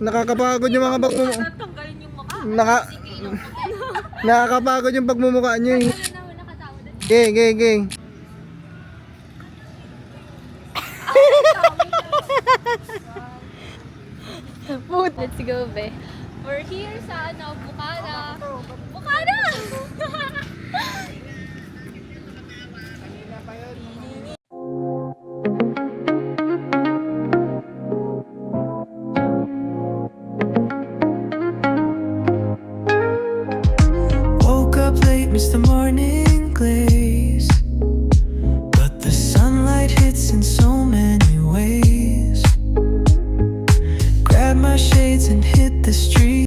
Nakakapagod yung mga pagmumukha. Tanggalin yung mukha. Naka, nakakapagod yung pagmumukha nyo eh. Ging, ging, ging. Let's go, be. We're here sa Bukana. Bukana! Woke up late, missed the morning glaze, but the sunlight hits in so many ways. Grab my shades and hit the street.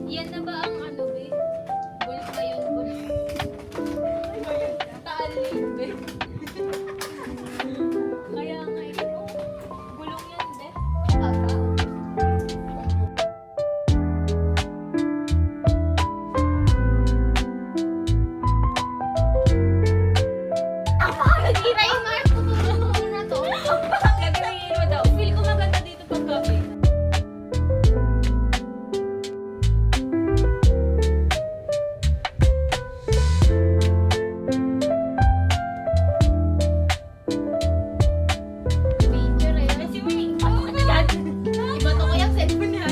Yan na ba ang ano, be? Bulk ba yun, bulk? Taaling, be. Kaya nga, gulong yan, be. Ata. Nag-iba yung Mark. Tutulong mo na to. Nag-iba mo daw. Feel ko maganda dito pagkabi. Picture eh. Kasi may ano ka yan? Iba to ko yung cellphone na.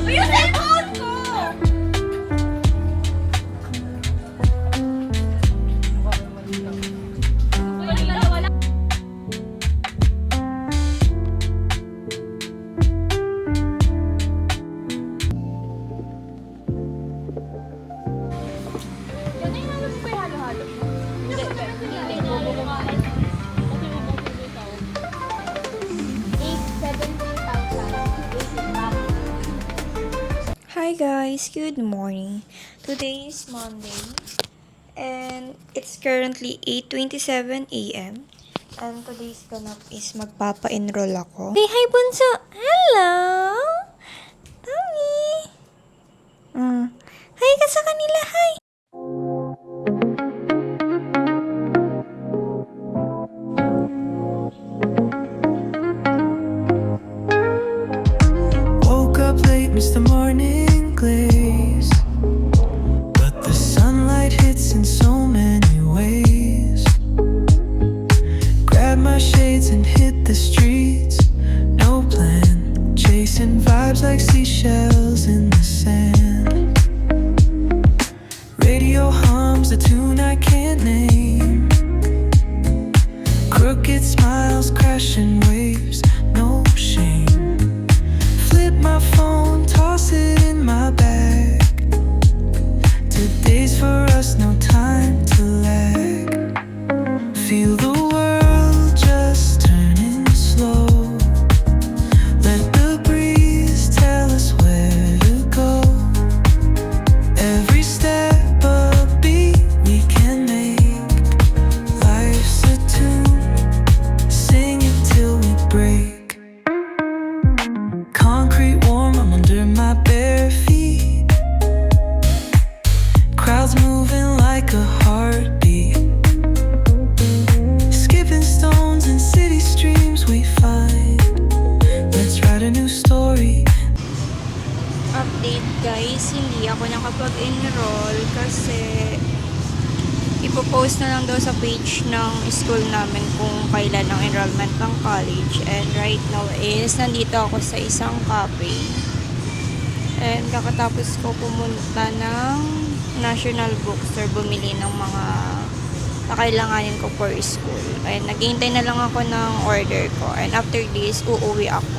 Yung cellphone ko! Wala. Yan na yung alam mo ba yung halo-halo? Hindi. Hindi. Bubukumain. Kasi bubukumain ito. 17,000. Hi guys, good morning. Today is Monday and it's currently 8:27 a.m. and today's ganap is magpapa-enroll ako. Say hi bunso! Hello! Tommy! Hi ka sa kanila, hi! Woke up late, missed the morning glaze, but the sunlight hits in so many ways. Grab my shades and hit the streets. No plan, chasing vibes like seashells in the sand. Radio hums a tune I can't name. Crooked smiles, crashing waves, no shame. Flip my phone, toss it in my bag. Today's for us, no time to lag. Feel the world just turning slow. Let the breeze tell us where to go. Every step a beat we can make. Life's a tune, sing it till we break. Concrete warm, I'm under my bare feet. Crowds moving like a heartbeat. Skipping stones and city streams we find. Let's write a new story. Update guys, hindi ako nakapag-enroll kasi ipopost na lang daw sa page ng school namin kung kailan ang enrollment ng college. And right now is nandito ako sa isang cafe. And kakatapos ko pumunta ng National Bookstore bumili ng mga kakailanganin ko for school. And naghihintay na lang ako ng order ko. And after this, uuwi ako.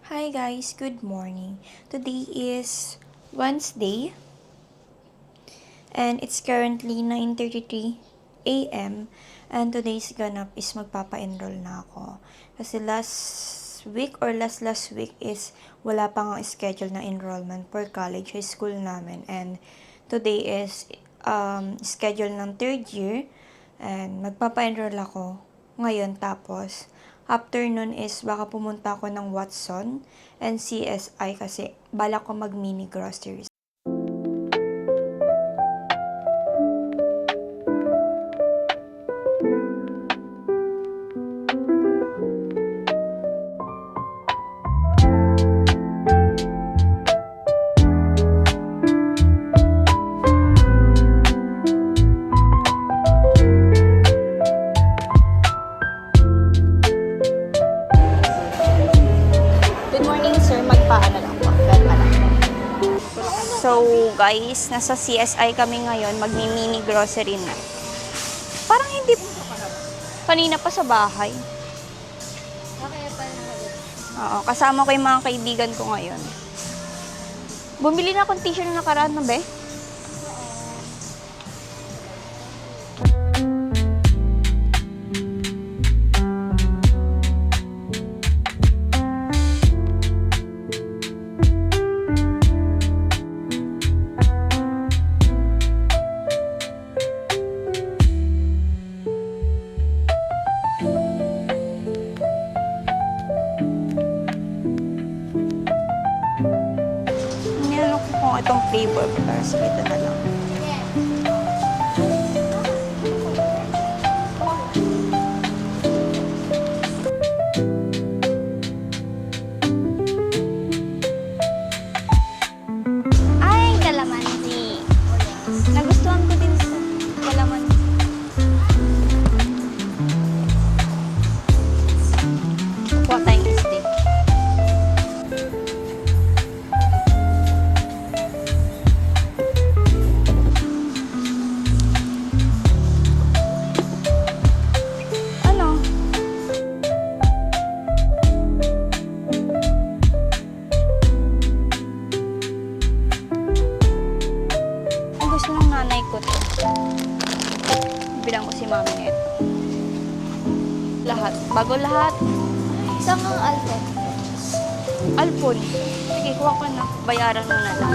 Hi guys, good morning. Today is Wednesday and it's currently 9:33 a.m. and today's ganap is magpapa-enroll na ako. Kasi last week is wala pang schedule na enrollment for college high school namin and Today is schedule ng 3rd year. And magpapa-enroll ako ngayon. Tapos, after nun is baka pumunta ako ng Watson and CSI kasi balak ko mag-mini groceries. Good morning, sir. Magpaano lang po. Kalma lang. So, guys, nasa CSI kami ngayon. Magmi-mini grocery na. Parang hindi... Kanina pa sa bahay. Oo, kasama ko yung mga kaibigan ko ngayon. Bumili na akong t-shirt na nakaraan na, be? Nilalo ko kung itong flavor, pero sige, ito na lang. Ay, kalamansi. Nagustuhan ko din sa kalamansi. Kuha tayong steak. Ano? Ang gusto ng nanay ko to. Bilang ko si mami nito. Lahat. Bago lahat. Saan ang Alfred? Alpon. Sige, kuha ka na. Bayaran mo na lang.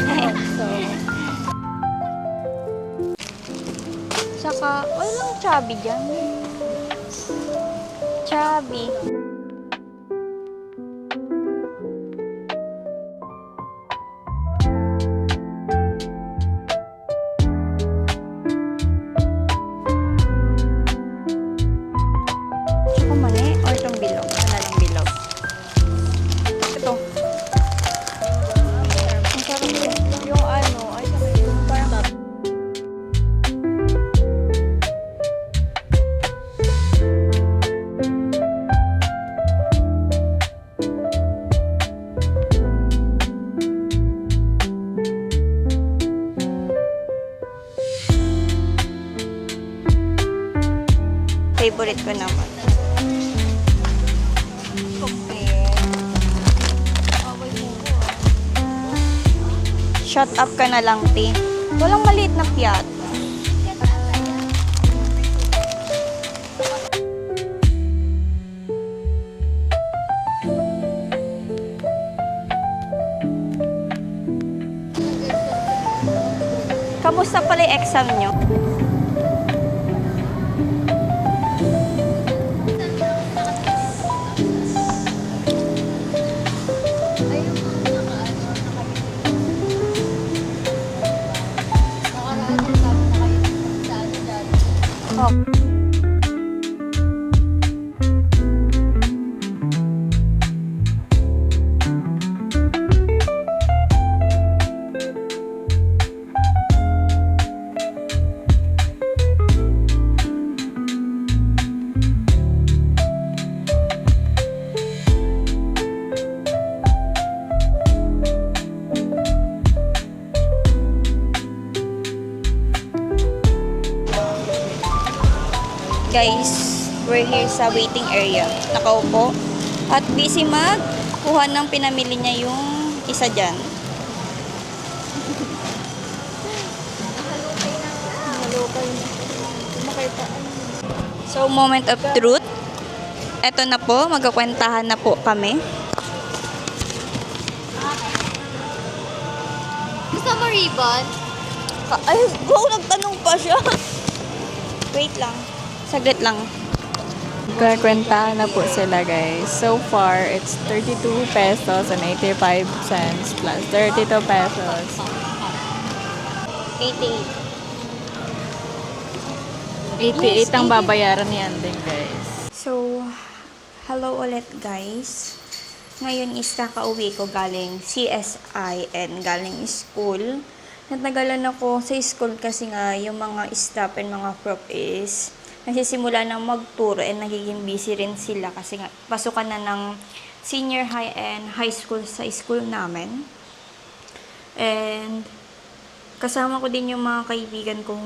Saka, walang chubby dyan. Chubby. Tsaka mani, o itong bilog. Ito na lang bilog. Ito. Ang sarap yun. Yung ano, ay sabi yung parang... Favorite ko naman. Shut up ka na lang, T. Walang maliit na piyat. Kamusta pala yung exam nyo? Oh. Guys, we're here sa waiting area. Nakaupo. At busy magkuha ng pinamili niya yung isa dyan. So, moment of truth. Eto na po, magkakwentahan na po kami. Gusto mo ribbon? Ay, wow, nagtanong pa siya. Wait lang. Saglit lang. Kwentahan na po sila guys. So far, it's 32 pesos and 85 cents plus 32 pesos. 88. 88 ang babayaran niyan din guys. So, hello ulit guys. Ngayon is kakauwi ko galing CSI and galing school. Natagalan ako sa school kasi nga yung mga staff and mga prof is nagsisimula na magturo and nagiging busy rin sila kasi nga pasukan na ng senior high and high school sa school namin. And kasama ko din yung mga kaibigan kong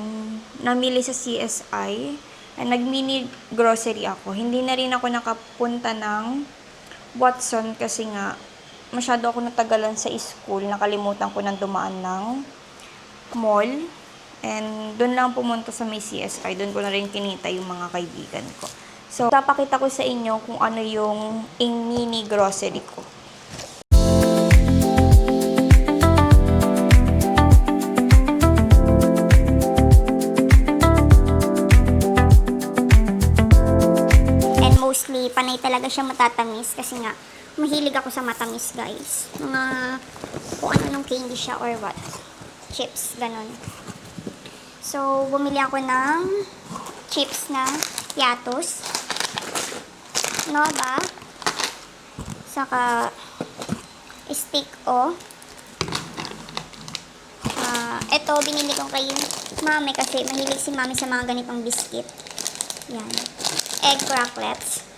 namili sa CSI and nag-mini grocery ako. Hindi na rin ako nakapunta ng Watson kasi nga masyado ako natagalan sa school. Nakalimutan ko nang dumaan ng mall. And doon lang pumunta sa may CSI. Doon ko na rin kinita yung mga kaibigan ko. So, papakita ko sa inyo kung ano yung mini grocery ko. And mostly, panay talaga siya matatamis kasi nga, mahilig ako sa matamis, guys. Mga, kung ano nung candy siya or what. Chips, ganun. So, bumili ako ng chips na Yatos. Nova. Saka, stick o. Ito, binili ko kay mami kasi mahilig si mami sa mga ganitong biscuit. Yan. Egg cracklets.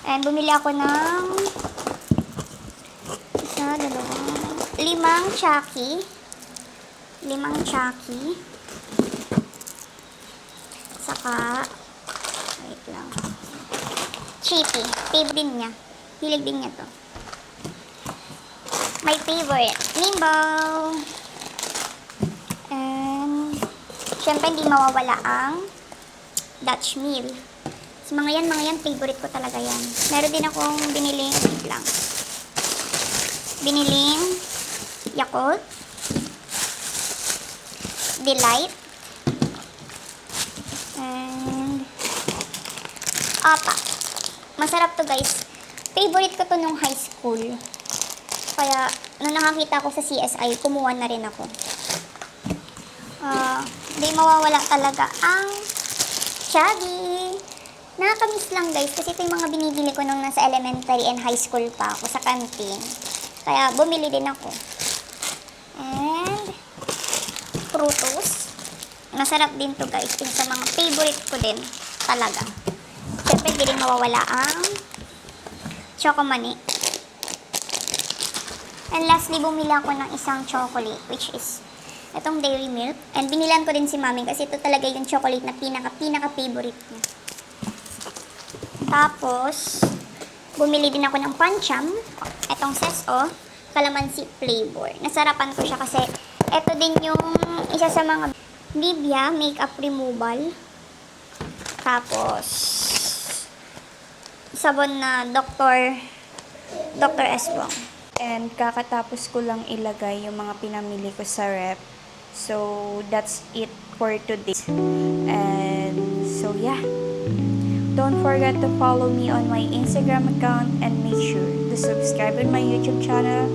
And bumili ako ng isa, dalawa, 5 Chucky. 5 Chucky. Saka, wait lang. Chippy. Favorite din niya. Hilig din niya to. My favorite. Limbaw. And, syempre hindi mawawala ang Dutch meal. So, mga yan, favorite ko talaga yan. Meron din akong biniling, wait lang. Biniling Yakult. Delight. And apa. Masarap to guys. Favorite ko to nung high school. Kaya nung nakakita ko sa CSI, kumuha na rin ako. Di mawawala talaga ang Chubby. Nakakamiss lang guys kasi ito yung mga binibili ko nung nasa elementary and high school pa ako sa canteen. Kaya bumili din ako. And Frutos. Masarap din to guys. Yung sa mga favorite ko din talaga. Siyempre, hindi rin mawawala ang Chocomani. And lastly, bumili ako ng isang chocolate, which is itong Dairy Milk. And binilan ko din si mami kasi ito talaga yung chocolate na pinaka-favorite niya. Tapos, bumili din ako ng Pancham. Itong Seso, calamansi flavor. Nasarapan ko siya kasi ito din yung isa sa mga Nivea makeup removal. Tapos, sabon na Dr. Esbong. And kakatapos ko lang ilagay yung mga pinamili ko sa rep. So, that's it for today. And so, yeah. Don't forget to follow me on my Instagram account and make sure to subscribe on my YouTube channel.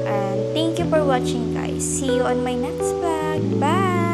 And thank you for watching guys. See you on my next vlog. Bye!